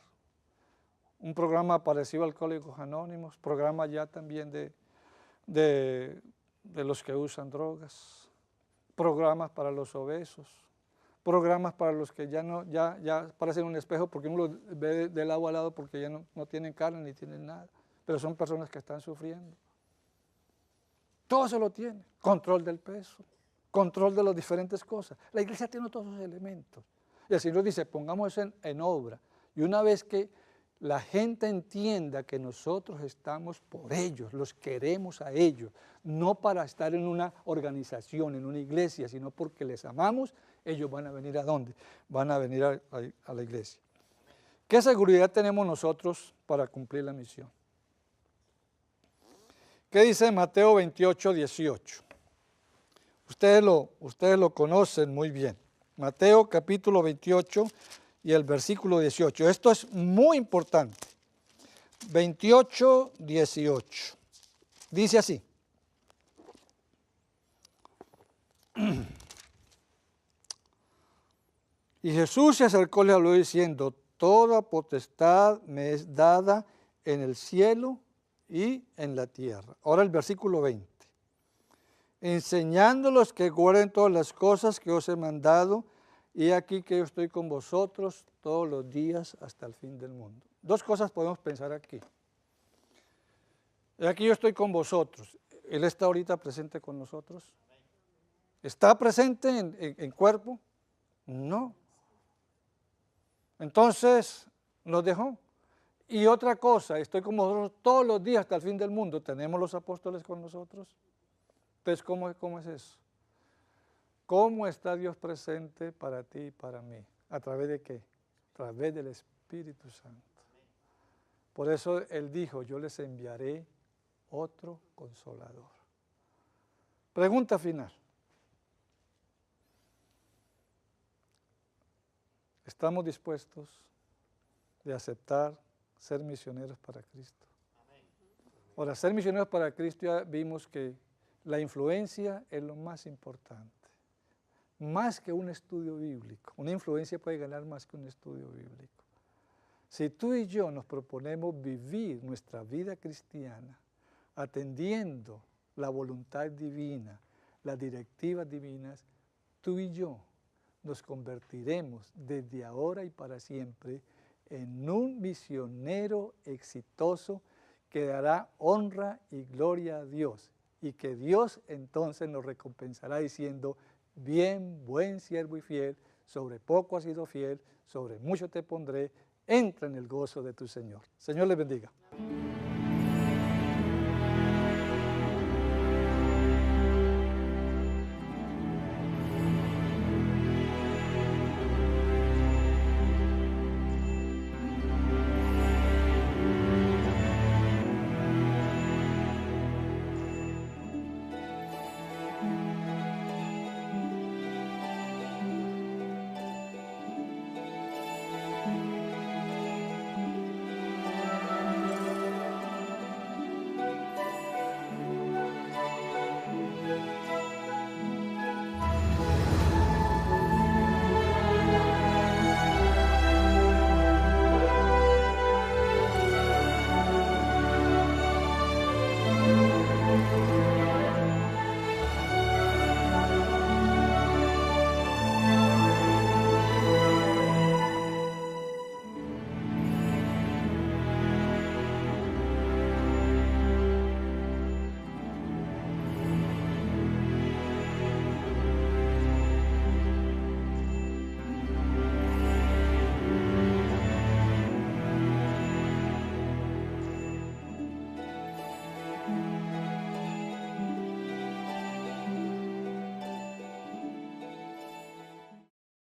un programa parecido a Alcohólicos Anónimos, programa ya también de los que usan drogas, programas para los obesos, programas para los que ya parecen un espejo porque uno los ve de lado a lado porque ya no tienen carne ni tienen nada, pero son personas que están sufriendo. Todo se lo tiene, control del peso, control de las diferentes cosas. La iglesia tiene todos esos elementos. Y el Señor dice, pongamos eso en obra. Y una vez que la gente entienda que nosotros estamos por ellos, los queremos a ellos, no para estar en una organización, en una iglesia, sino porque les amamos, ellos van a venir ¿a dónde? Van a venir a la iglesia. ¿Qué seguridad tenemos nosotros para cumplir la misión? ¿Qué dice Mateo 28, 18? Ustedes lo conocen muy bien. Mateo capítulo 28 y el versículo 18. Esto es muy importante. 28, 18. Dice así. Y Jesús se acercó y le habló diciendo, toda potestad me es dada en el cielo y en la tierra. Ahora el versículo 20. Enseñándolos que guarden todas las cosas que os he mandado, y aquí que yo estoy con vosotros todos los días hasta el fin del mundo. Dos cosas podemos pensar aquí. Aquí yo estoy con vosotros. ¿Él está ahorita presente con nosotros? ¿Está presente en cuerpo? No. Entonces nos dejó. Y otra cosa, estoy con vosotros todos los días hasta el fin del mundo. ¿Tenemos los apóstoles con nosotros? Entonces, ¿cómo es eso? ¿Cómo está Dios presente para ti y para mí? ¿A través de qué? A través del Espíritu Santo. Por eso Él dijo, yo les enviaré otro consolador. Pregunta final. ¿Estamos dispuestos de aceptar ser misioneros para Cristo? Ahora, ser misioneros para Cristo ya vimos que la influencia es lo más importante. Más que un estudio bíblico. Una influencia puede ganar más que un estudio bíblico. Si tú y yo nos proponemos vivir nuestra vida cristiana atendiendo la voluntad divina, las directivas divinas, tú y yo nos convertiremos desde ahora y para siempre en un misionero exitoso que dará honra y gloria a Dios, y que Dios entonces nos recompensará diciendo, bien, buen siervo y fiel, sobre poco has sido fiel, sobre mucho te pondré, entra en el gozo de tu Señor. Señor les bendiga.